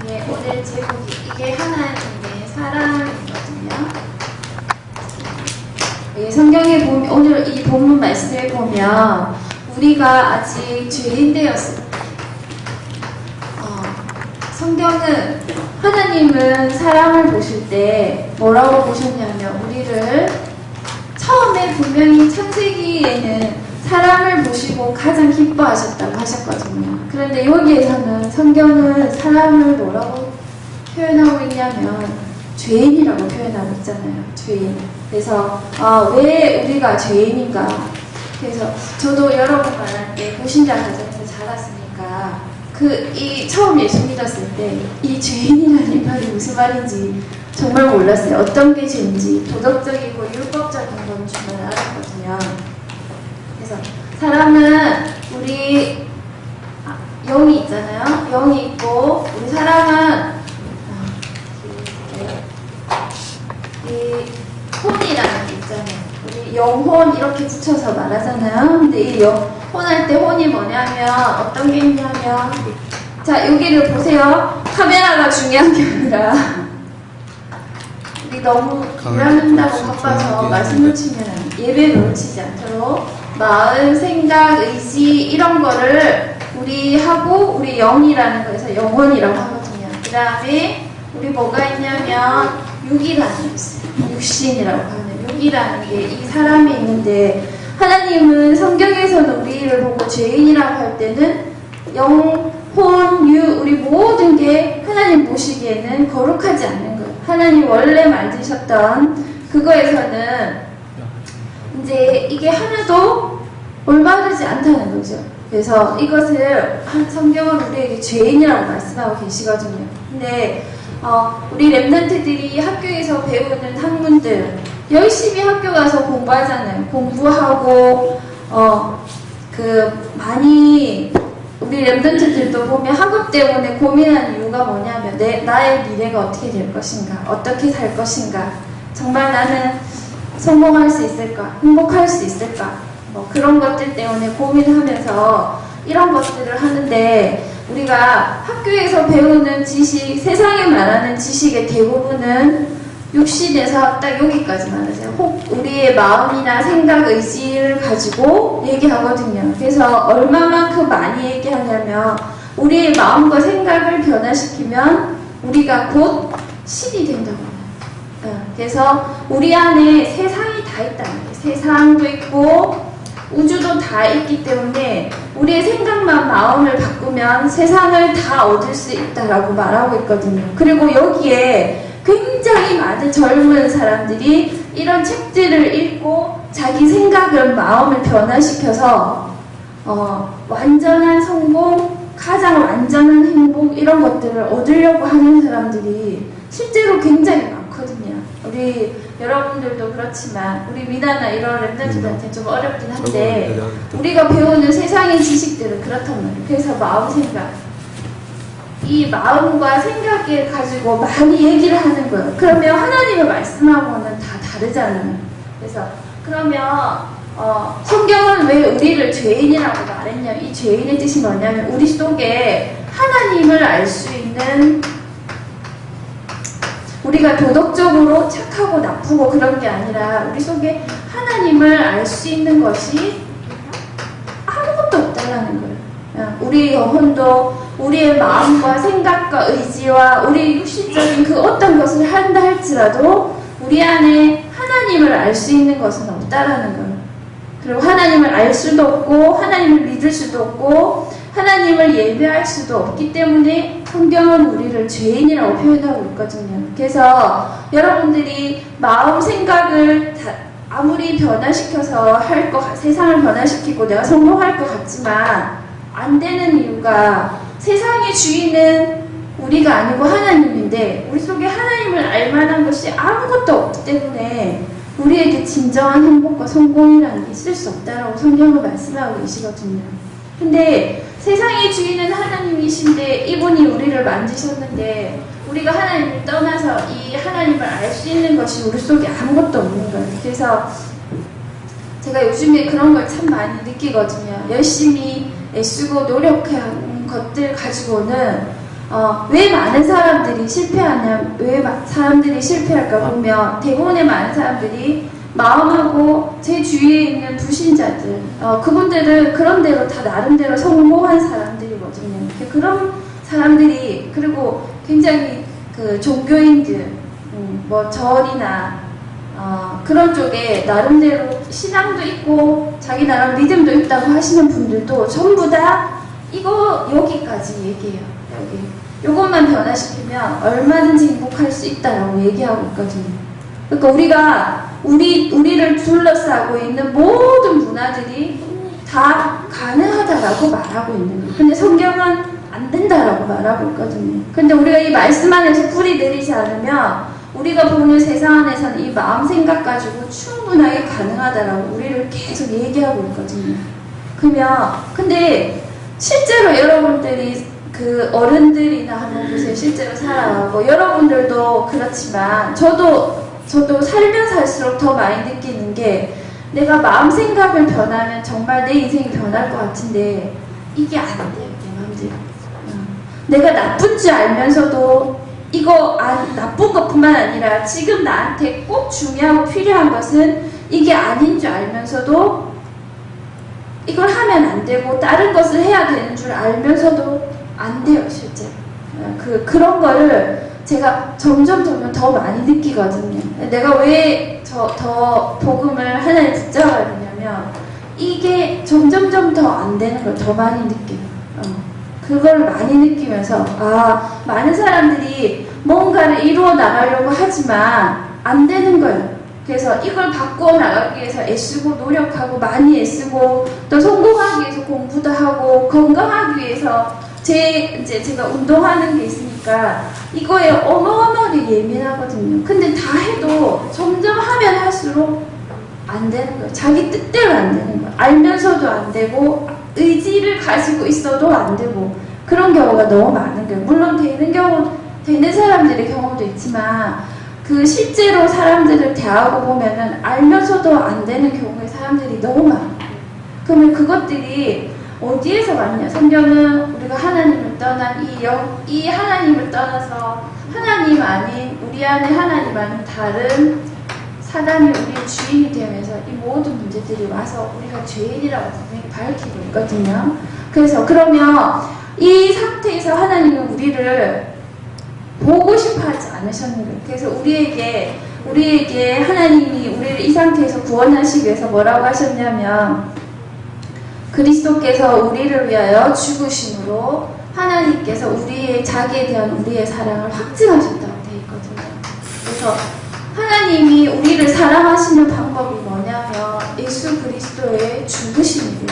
예, 오늘 제목이 이게 하나님의 사랑이거든요. 예, 성경에 보면 오늘 이 본문 말씀에 보면 우리가 아직 죄인 되었을 때 성경은 하나님은 사람을 보실 때 뭐라고 보셨냐면 우리를 처음에 분명히 창세기에는 사람을 보시고 가장 기뻐하셨다고 하셨거든요. 그런데 여기에서는 성경은 사람을 뭐라고 표현하고 있냐면 죄인이라고 표현하고 있잖아요. 죄인. 그래서 왜 우리가 죄인인가? 그래서 저도 여러분 말할 때 불신자 가정에서 자랐으니까 처음 예수 믿었을 때 이 죄인이라는 말이 무슨 말인지 정말 몰랐어요. 어떤 게 죄인지 도덕적이고 율법적인 건 정말 알았거든요. 그래서 사람은 우리 영이 있잖아요. 영이 있고 우리 사람은 이 혼이라는 게 있잖아요. 우리 영혼 이렇게 붙여서 말하잖아요. 근데 이 혼할 때 혼이 뭐냐면 어떤 게 있냐면 자 여기를 보세요. 카메라가 중요한 게 아니라 우리 너무 일하는다고 바빠서 말씀 놓치면 예배를 놓치지 않도록 마음, 생각, 의지 이런 거를 우리 하고 우리 영이라는 거에서 영혼이라고 하거든요. 그 다음에 우리 뭐가 있냐면 육이라는 게 있어요. 육신이라고 하는 육이라는 게 이 사람이 있는데 하나님은 성경에서는 우리를 보고 죄인이라고 할 때는 영, 혼, 유 우리 모든 게 하나님 보시기에는 거룩하지 않는 거예요. 하나님 원래 만드셨던 그거에서는 이제 이게 하나도 올바르지 않다는 거죠. 그래서 이것을 성경은 우리에게 죄인이라고 말씀하고 계시거든요. 근데 우리 랩런트들이 학교에서 배우는 학문들 열심히 학교 가서 공부하잖아요. 공부하고 많이 우리 랩런트들도 보면 학업 때문에 고민하는 이유가 뭐냐면 나의 미래가 어떻게 될 것인가, 어떻게 살 것인가, 정말 나는 성공할 수 있을까, 행복할 수 있을까, 뭐 그런 것들 때문에 고민하면서 이런 것들을 하는데 우리가 학교에서 배우는 지식, 세상에 말하는 지식의 대부분은 육신에서 딱 여기까지만 하세요. 우리의 마음이나 생각, 의지를 가지고 얘기하거든요. 그래서 얼마만큼 많이 얘기하냐면 우리의 마음과 생각을 변화시키면 우리가 곧 신이 된다고 해요. 그래서 우리 안에 세상이 다 있다는 거예요. 세상도 있고 우주도 다 있기 때문에 우리의 생각만 마음을 바꾸면 세상을 다 얻을 수 있다라고 말하고 있거든요. 그리고 여기에 굉장히 많은 젊은 사람들이 이런 책들을 읽고 자기 생각을 마음을 변화시켜서 완전한 성공, 가장 완전한 행복 이런 것들을 얻으려고 하는 사람들이 실제로 굉장히 많거든요. 우리 여러분들도 그렇지만 우리 미나나 이런 랩런트들한테 좀 어렵긴 한데 우리가 배우는 세상의 지식들은 그렇단 말이에요. 그래서 마음 생각 이 마음과 생각을 가지고 많이 얘기를 하는 거예요. 그러면 하나님의 말씀하고는 다 다르잖아요. 그래서 그러면 성경은 왜 우리를 죄인이라고 말했냐면 이 죄인의 뜻이 뭐냐면 우리 속에 하나님을 알 수 있는 우리가 도덕적으로 착하고 나쁘고 그런 게 아니라 우리 속에 하나님을 알 수 있는 것이 아무것도 없다라는 거예요. 우리 영혼도 우리의 마음과 생각과 의지와 우리 육신적인 그 어떤 것을 한다 할지라도 우리 안에 하나님을 알 수 있는 것은 없다라는 거예요. 그리고 하나님을 알 수도 없고 하나님을 믿을 수도 없고 하나님을 예배할 수도 없기 때문에 성경은 우리를 죄인이라고 표현하고 있거든요. 그래서 여러분들이 마음 생각을 아무리 변화시켜서 세상을 변화시키고 내가 성공할 것 같지만 안 되는 이유가 세상의 주인은 우리가 아니고 하나님인데 우리 속에 하나님을 알 만한 것이 아무것도 없기 때문에 우리에게 진정한 행복과 성공이라는 게 있을 수 없다라고 성경을 말씀하고 계시거든요. 근데 세상의 주인은 하나님이신데 이분이 우리를 만드셨는데 우리가 하나님을 떠나서 이 하나님을 알 수 있는 것이 우리 속에 아무것도 없는 거예요. 그래서 제가 요즘에 그런 걸 참 많이 느끼거든요. 열심히 애쓰고 노력한 것들 가지고는 왜 많은 사람들이 실패하냐, 사람들이 실패할까 보면 대부분의 많은 사람들이 마음하고 제 주위에 있는 불신자들, 그분들은 그런 대로 다 나름대로 성공한 사람들이거든요. 그런 사람들이, 그리고 굉장히 그 종교인들, 뭐 절이나 그런 쪽에 나름대로 신앙도 있고 자기 나름 믿음도 있다고 하시는 분들도 전부 다 이거 여기까지 얘기해요. 여기 요것만 변화시키면 얼마든지 행복할 수 있다라고 얘기하고 있거든요. 그러니까 우리를 둘러싸고 있는 모든 문화들이 다 가능하다라고 말하고 있는 거예요. 근데 성경은 안 된다라고 말하고 있거든요. 근데 우리가 이 말씀 안에서 뿌리 내리지 않으면 우리가 보는 세상 안에서는 이 마음 생각 가지고 충분하게 가능하다라고 우리를 계속 얘기하고 있거든요. 근데 실제로 여러분들이 그 어른들이나 한번 보세요. 실제로 살아가고 여러분들도 그렇지만 저도 살면 살수록 더 많이 느끼는 게 내가 마음 생각을 변하면 정말 내 인생이 변할 것 같은데 이게 안 돼요. 내 마음대로. 내가 나쁜 줄 알면서도 이거 나쁜 것뿐만 아니라 지금 나한테 꼭 중요하고 필요한 것은 이게 아닌 줄 알면서도 이걸 하면 안 되고 다른 것을 해야 되는 줄 알면서도 안 돼요. 실제 그런 거를 제가 점점 더 많이 느끼거든요. 내가 왜 더 복음을 하나님 붙잡아야 되냐면 이게 점점 더 안 되는 걸 더 많이 느껴요. 그걸 많이 느끼면서 많은 사람들이 뭔가를 이루어 나가려고 하지만 안 되는 거예요. 그래서 이걸 바꾸어 나가기 위해서 애쓰고 노력하고 많이 애쓰고 또 성공하기 위해서 공부도 하고 건강하기 위해서 제가 운동하는 게 있으니까 이거에 어마어마하게 예민하거든요. 근데 다 해도 점점 하면 할수록 안 되는 거예요. 자기 뜻대로 안 되는 거예요. 알면서도 안 되고 의지를 가지고 있어도 안 되고 그런 경우가 너무 많은 거예요. 물론 되는 사람들의 경우도 있지만 그 실제로 사람들을 대하고 보면은 알면서도 안 되는 경우의 사람들이 너무 많아요. 그러면 그것들이 어디에서 왔냐? 성경은 우리가 하나님을 떠난 이 하나님을 떠나서 하나님 아닌 우리 안에 하나님 아닌 다른 사단이 우리의 주인이 되면서 이 모든 문제들이 와서 우리가 죄인이라고 분명히 밝히고 있거든요. 그래서 그러면 이 상태에서 하나님은 우리를 보고 싶어 하지 않으셨는 거예요. 그래서 우리에게 하나님이 우리를 이 상태에서 구원하시기 위해서 뭐라고 하셨냐면 그리스도께서 우리를 위하여 죽으심으로 하나님께서 자기에 대한 우리의 사랑을 확증하셨다고 되어 있거든요. 그래서 하나님이 우리를 사랑하시는 방법이 뭐냐면 예수 그리스도의 죽으심이에요.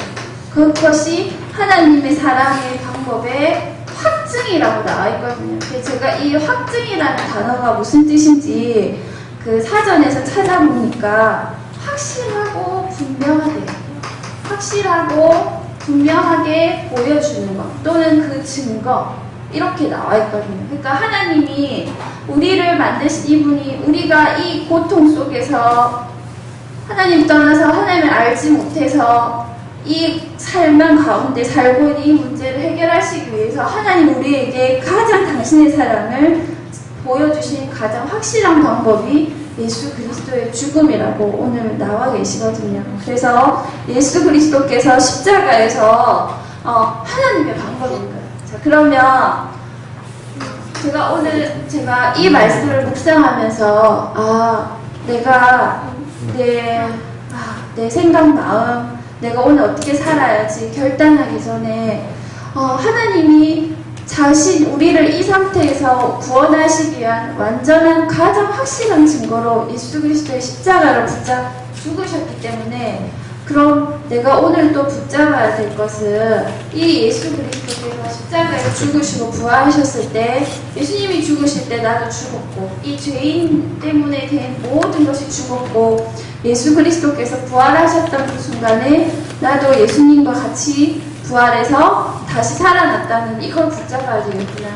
그것이 하나님의 사랑의 방법의 확증이라고 나와 있거든요. 제가 이 확증이라는 단어가 무슨 뜻인지 그 사전에서 찾아보니까 확실하고 분명하대요. 확실하고 분명하게 보여주는 것 또는 그 증거 이렇게 나와 있거든요. 그러니까 하나님이 우리를 만드신 이분이 우리가 이 고통 속에서 하나님 떠나서 하나님을 알지 못해서 이 삶만 가운데 살고 있는 이 문제를 해결하시기 위해서 하나님 우리에게 가장 당신의 사랑을 보여주신 가장 확실한 방법이 예수 그리스도의 죽음이라고 오늘 나와 계시거든요. 그래서 예수 그리스도께서 십자가에서 하나님의 방법인 거예요. 자, 그러면 제가 이 말씀을 묵상하면서 내가 내 생각 마음 내가 오늘 어떻게 살아야지 결단하기 전에 하나님이 우리를 이 상태에서 구원하시기 위한 완전한 가장 확실한 증거로 예수 그리스도의 십자가를 죽으셨기 때문에 그럼 내가 오늘 또 붙잡아야 될 것은 이 예수 그리스도께서 십자가에 죽으시고 부활하셨을 때 예수님이 죽으실 때 나도 죽었고 이 죄인 때문에 된 모든 것이 죽었고 예수 그리스도께서 부활하셨던 그 순간에 나도 예수님과 같이 부활해서 다시 살아났다는 이걸 붙잡아야 되겠구나.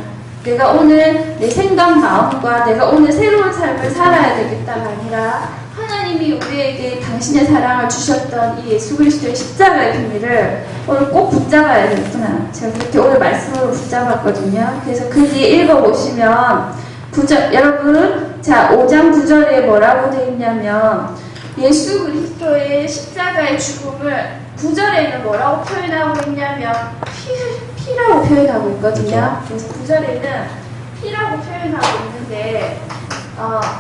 내가 오늘 내 생각 마음과 내가 오늘 새로운 삶을 살아야 되겠다가 아니라 하나님 하나님이 우리에게 당신의 사랑을 주셨던 이 예수 그리스도의 십자가의 비밀을 오늘 꼭 붙잡아야 되겠구나. 제가 그렇게 오늘 말씀으로 붙잡았거든요. 그래서 그 뒤에 읽어보시면 여러분, 자 5장 9절에 뭐라고 되어 있냐면 예수 그리스도의 십자가의 죽음을 9절에는 뭐라고 표현하고 있냐면 피라고 표현하고 있거든요. 그래서 9절에는 피라고 표현하고 있는데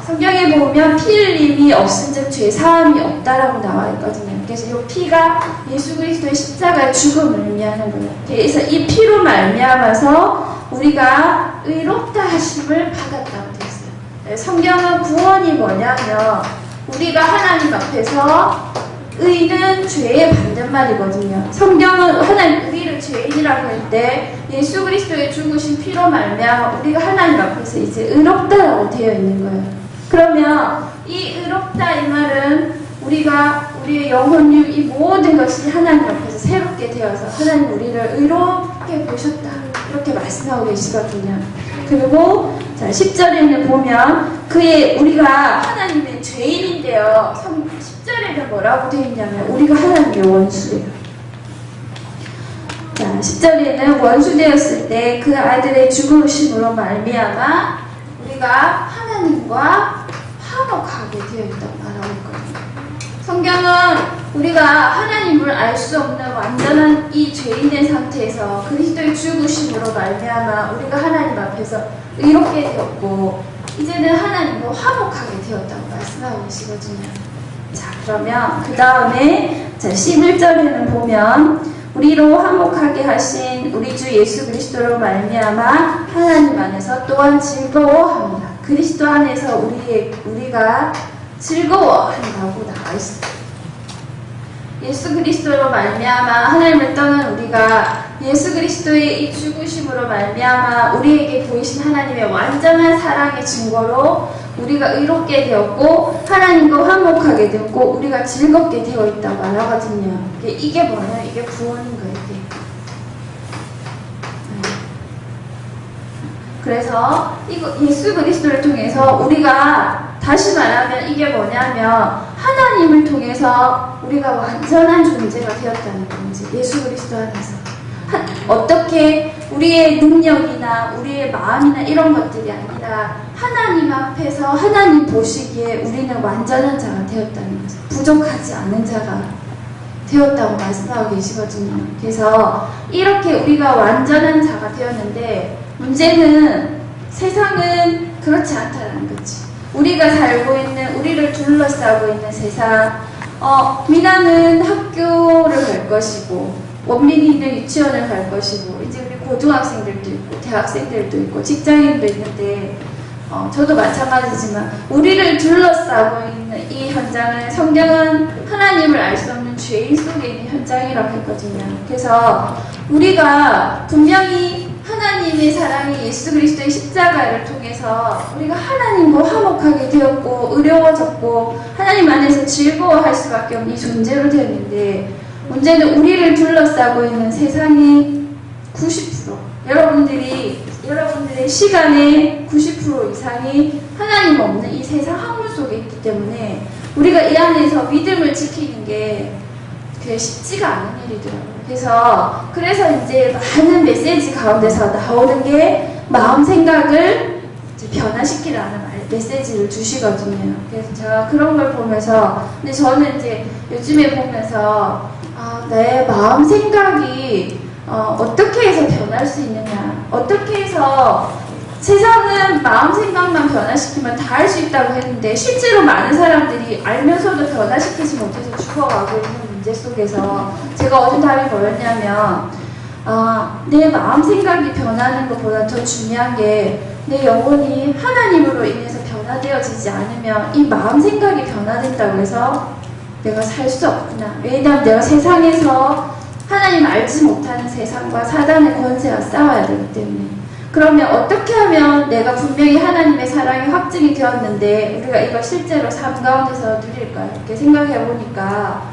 성경에 보면 피 흘림이 없은즉 죄 사함이 없다라고 나와 있거든요. 그래서 이 피가 예수 그리스도의 십자가의 죽음을 의미하는 거예요. 그래서 이 피로 말미암아서 우리가 의롭다 하심을 받았다고 되어 있어요. 성경은 구원이 뭐냐면 우리가 하나님 앞에서 의는 죄의 반대말이거든요. 성경은 하나님 우리를 죄인이라고 할 때 예수 그리스도의 죽으신 피로 말미암아 우리가 하나님 앞에서 이제 의롭다라고 되어 있는 거예요. 그러면 이 의롭다 이 말은 우리가 우리의 영혼육 이 모든 것이 하나님 앞에서 새롭게 되어서 하나님 우리를 의롭게 보셨다 이렇게 말씀하고 계시거든요. 그리고 자 10절에는 보면 우리가 하나님의 죄인인데요. 10절에는 뭐라고 되어 있냐면 우리가 하나님의 원수예요. 자 10절에는 원수 되었을 때 그 아들의 죽으심으로 말미암아 우리가 하나님과 화목하게 되어 있다고 말하고 있거든요. 성경은 우리가 하나님을 알 수 없는 완전한 이 죄인의 상태에서 그리스도의 죽으심으로 말미암아 우리가 하나님 앞에서 의롭게 되었고 이제는 하나님과 화목하게 되었다고 말씀하고 계시거든요. 자 그러면 그 다음에 11절에는 보면 우리로 화목하게 하신 우리 주 예수 그리스도로 말미암아 하나님 안에서 또한 즐거워합니다. 그리스도 안에서 우리가 즐거워한다고 나와 있어요. 예수 그리스도로 말미암아 하나님을 떠난 우리가 예수 그리스도의 이 죽으심으로 말미암아 우리에게 보이신 하나님의 완전한 사랑의 증거로 우리가 의롭게 되었고 하나님과 화목하게 되었고 우리가 즐겁게 되어 있다고 말하거든요. 이게 뭐냐? 이게 구원인 거예요. 이게. 그래서 예수 그리스도를 통해서 우리가 다시 말하면 이게 뭐냐면 하나님을 통해서 우리가 완전한 존재가 되었다는 건지 예수 그리스도 안에서 어떻게 우리의 능력이나 우리의 마음이나 이런 것들이 아니라 하나님 앞에서 하나님 보시기에 우리는 완전한 자가 되었다는 거죠. 부족하지 않은 자가 되었다고 말씀하고 계시거든요. 그래서 이렇게 우리가 완전한 자가 되었는데 문제는 세상은 그렇지 않다는 거지. 우리가 살고 있는 우리를 둘러싸고 있는 세상 미나는 학교를 갈 것이고 원민이는 유치원을 갈 것이고 이제 우리 고등학생들도 있고 대학생들도 있고 직장인도 있는데 저도 마찬가지지만 우리를 둘러싸고 있는 이 현장은 성경은 하나님을 알 수 없는 죄인 속에 있는 현장이라고 했거든요. 그래서 우리가 분명히 하나님의 사랑이 예수 그리스도의 십자가를 통해서 우리가 하나님과 화목하게 되었고 의로워졌고 하나님 안에서 즐거워할 수밖에 없는 이 존재로 되었는데 문제는 우리를 둘러싸고 있는 세상의 90% 여러분들의 시간의 90% 이상이 하나님 없는 이 세상 학문 속에 있기 때문에 우리가 이 안에서 믿음을 지키는 게 그게 쉽지가 않은 일이더라고요. 그래서 이제 많은 메시지 가운데서 나오는 게 마음 생각을 변화시키라는 메시지를 주시거든요. 그래서 제가 그런 걸 보면서 근데 저는 이제 요즘에 보면서 내 마음 생각이 어떻게 해서 변할 수 있느냐 어떻게 해서 세상은 마음 생각만 변화시키면 다 할 수 있다고 했는데 실제로 많은 사람들이 알면서도 변화시키지 못해서 죽어가고 있는 문제 속에서 제가 어떤 답이 뭐였냐면 내 마음 생각이 변하는 것보다 더 중요한 게 내 영혼이 하나님으로 인해서 변화되어지지 않으면 이 마음 생각이 변화된다고 해서 내가 살 수 없구나. 왜냐하면 내가 세상에서 하나님 알지 못하는 세상과 사단의 권세와 싸워야 되기 때문에. 그러면 어떻게 하면 내가 분명히 하나님의 사랑이 확증이 되었는데 우리가 이걸 실제로 삶 가운데서 누릴까요? 이렇게 생각해 보니까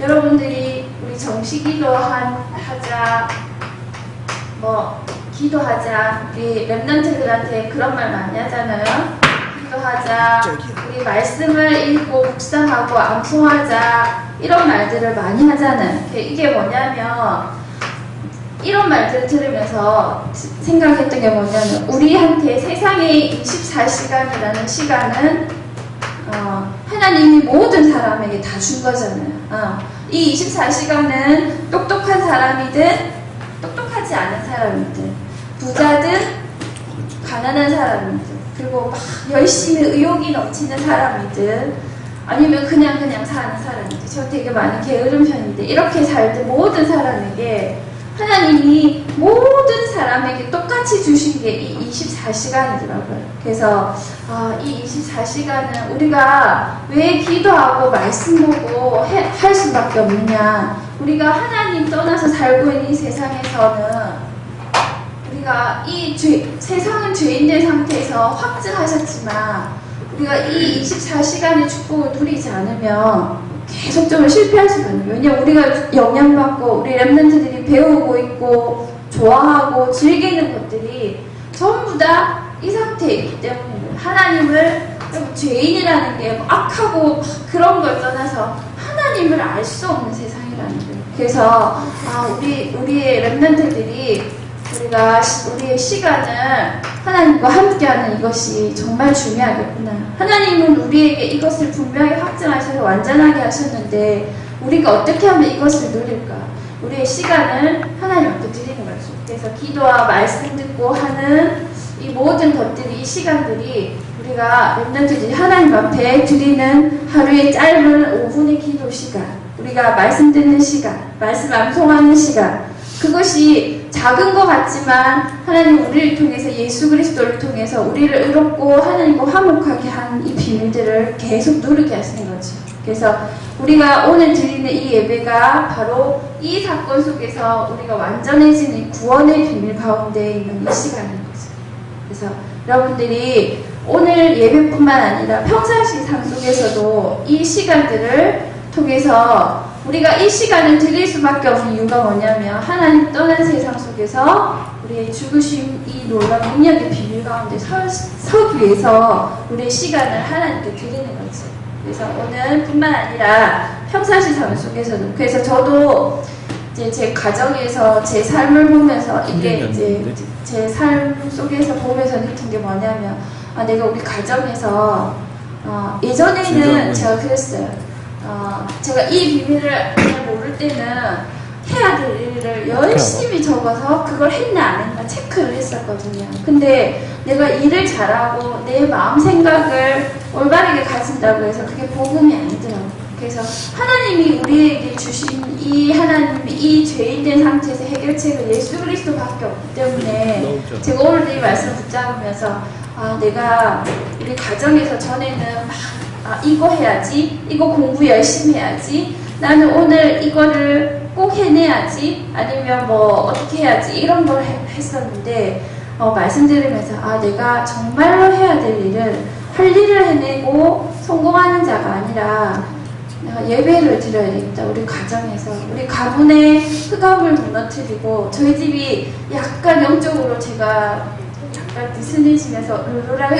여러분들이 우리 정식기도 하자 기도하자 우리 랩런트들한테 그런 말 많이 하잖아요. 기도하자, 우리 말씀을 읽고 묵상하고 암송하자 이런 말들을 많이 하잖아요. 이게 뭐냐면 이런 말들을 들으면서 생각했던 게 뭐냐면 우리한테 세상의 24시간이라는 시간은 하나님이 모든 사람에게 다 준 거잖아요. 이 24시간은 똑똑한 사람이든 똑똑하지 않은 사람이든 부자든 가난한 사람이든 그리고 막 열심히 의욕이 넘치는 사람이든 아니면 그냥 사는 사람이든 저 되게 많이 게으른 편인데 이렇게 살던 모든 사람에게 하나님이 모든 사람에게 똑같이 주신 게 이 24시간이더라고요. 그래서 이 24시간은 우리가 왜 기도하고 말씀 보고 할 수밖에 없느냐. 우리가 하나님 떠나서 살고 있는 이 세상에서는 우리가 세상은 죄인된 상태에서 확증하셨지만 우리가 이 24시간의 축복을 누리지 않으면 계속적으로 실패할 수가 있는 거예요. 왜냐하면 우리가 영향받고 우리 랩런트들이 배우고 있고 좋아하고 즐기는 것들이 전부 다 이 상태에 있기 때문에 하나님을 죄인이라는 게 악하고 그런 걸 떠나서 하나님을 알 수 없는 세상이라는 거예요. 그래서 우리의 랩런트들이 우리의 시간을 하나님과 함께하는 이것이 정말 중요하겠구나. 하나님은 우리에게 이것을 분명히 확증하셔서 완전하게 하셨는데 우리가 어떻게 하면 이것을 누릴까? 우리의 시간을 하나님께 드리는 거죠. 그래서 기도와 말씀 듣고 하는 이 모든 것들이, 이 시간들이 우리가 랩런트들이 하나님 앞에 드리는 하루의 짧은 5분의 기도 시간, 우리가 말씀 듣는 시간, 말씀 암송하는 시간, 그것이 작은 것 같지만 하나님 우리를 통해서 예수 그리스도를 통해서 우리를 의롭고 하나님과 화목하게 한 이 비밀들을 계속 누리게 하시는 거죠. 그래서 우리가 오늘 드리는 이 예배가 바로 이 사건 속에서 우리가 완전해지는 구원의 비밀 가운데 있는 이 시간인 거죠. 그래서 여러분들이 오늘 예배뿐만 아니라 평상시 삶 속에서도 이 시간들을 통해서 우리가 이 시간을 드릴 수밖에 없는 이유가 뭐냐면 하나님 떠난 세상 속에서 우리의 죽으심 이 놀라운 능력의 비밀 가운데 서기 위해서 우리의 시간을 하나님께 드리는 거지. 그래서 오늘 뿐만 아니라 평상시 삶 속에서도 그래서 저도 이제 제 가정에서 제 삶을 보면서 이게 이제 제 삶 속에서 보면서 느낀 게 뭐냐면 내가 우리 가정에서 예전에는 제가 그랬어요. 제가 이 비밀을 잘 모를 때는 해야 될 일을 열심히 적어서 그걸 했나 안 했나 체크를 했었거든요. 근데 내가 일을 잘하고 내 마음 생각을 올바르게 가진다고 해서 그게 복음이 아니더라고요. 그래서 하나님이 우리에게 주신 이 하나님이 이 죄인된 상태에서 해결책은 예수 그리스도밖에 없기 때문에 제가 오늘 이 말씀 붙잡으면서 내가 우리 가정에서 전에는 이거 해야지, 이거 공부 열심히 해야지, 나는 오늘 이거를 꼭 해내야지, 아니면 뭐 어떻게 해야지 이런 걸 했었는데 말씀 들으면서 내가 정말로 해야 될 일은 할 일을 해내고 성공하는 자가 아니라 내가 예배를 드려야 되겠다. 우리 가정에서 우리 가문의 흑암을 무너뜨리고 저희 집이 약간 영적으로 제가 약간 느슨해지면서 룰루라가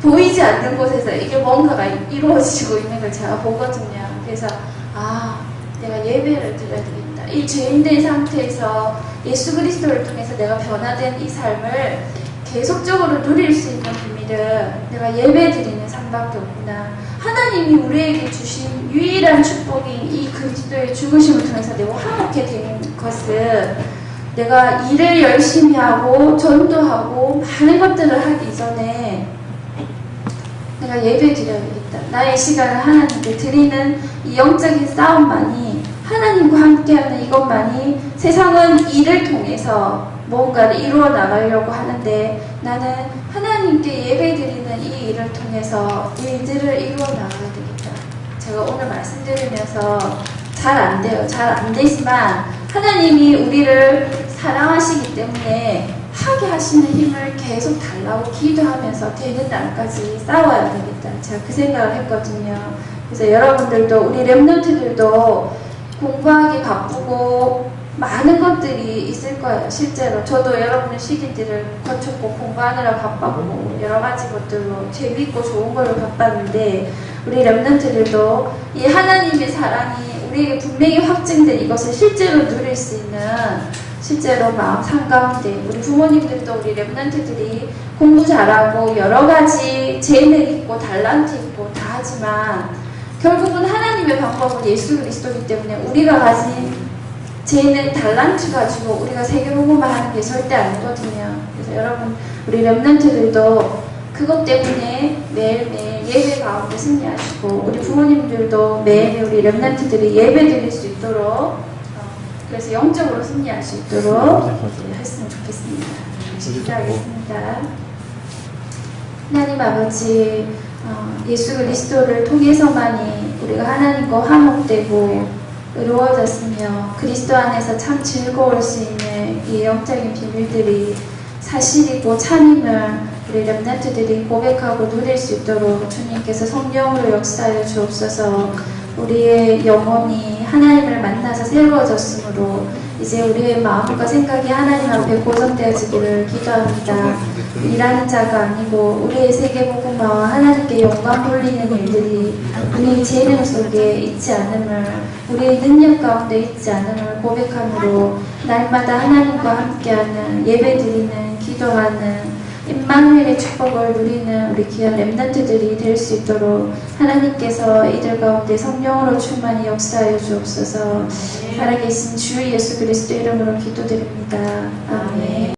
보이지 않는 곳에서 이게 뭔가가 이루어지고 있는 걸 제가 보거든요. 그래서 내가 예배를 드려야 되겠다. 이 죄인된 상태에서 예수 그리스도를 통해서 내가 변화된 이 삶을 계속적으로 누릴 수 있는 비밀은 내가 예배 드리는 삶밖에 없구나. 하나님이 우리에게 주신 유일한 축복인 이 그리스도의 죽으심을 통해서 내가 화목해 되는 것은 내가 일을 열심히 하고 전도하고 많은 것들을 하기 전에 내가 예배 드려야 되겠다. 나의 시간을 하나님께 드리는 이 영적인 싸움만이 하나님과 함께하는 이것만이 세상은 일을 통해서 뭔가를 이루어 나가려고 하는데 나는 하나님께 예배 드리는 이 일을 통해서 일들을 이루어 나가야 되겠다. 제가 오늘 말씀드리면서 잘 안 돼요. 잘 안 되지만 하나님이 우리를 사랑하시기 때문에 하게 하시는 힘을 계속 달라고 기도하면서 되는 날까지 싸워야 되겠다. 제가 그 생각을 했거든요. 그래서 여러분들도 우리 랩런트들도 공부하기 바쁘고 많은 것들이 있을 거예요. 실제로 저도 여러분의 시기들을 거쳤고 공부하느라 바빴고 여러 가지 것들로 재밌고 좋은 걸로 바빴는데 우리 렘넌트들도 이 하나님의 사랑이 우리에게 분명히 확증된 이것을 실제로 누릴 수 있는 실제로 마음 삶 가운데 우리 부모님들도 우리 렘넌트들이 공부 잘하고 여러 가지 재능 있고 달란트 있고 다 하지만 결국은 하나님의 방법은 예수 그리스도이기 때문에 우리가 가진 재능 달란트 가지고 우리가 세계복음화 하는 게 절대 아니거든요. 그래서 여러분 우리 렘넌트들도 그것 때문에 매일매일 예배 가운데 승리하시고 우리 부모님들도 매일매일 우리 렘넌트들이 예배 드릴 수 있도록 그래서 영적으로 승리할 수 있도록 했으면 좋겠습니다. 시작하겠습니다. 하나님 아버지 예수 그리스도를 통해서만이 우리가 하나님과 화목되고 의로워졌으며 그리스도 안에서 참 즐거울 수 있는 이 영적인 비밀들이 사실이고 참임을 우리 렘넌트들이 고백하고 누릴 수 있도록 주님께서 성령으로 역사하여 주옵소서. 우리의 영혼이 하나님을 만나서 새로워졌으므로 이제 우리의 마음과 생각이 하나님 앞에 고정되어지기를 기도합니다. 일하는 자가 아니고 우리의 세계복음화와 하나님께 영광 돌리는 일들이 우리의 재능 속에 있지 않음을 우리의 능력 가운데 있지 않음을 고백함으로 날마다 하나님과 함께하는 예배드리는 기도하는 임마누엘의 축복을 누리는 우리 귀한 렘넌트들이 될 수 있도록 하나님께서 이들 가운데 성령으로 충만히 역사하여 주옵소서. 살아계신 주 예수 그리스도 이름으로 기도드립니다. 아멘.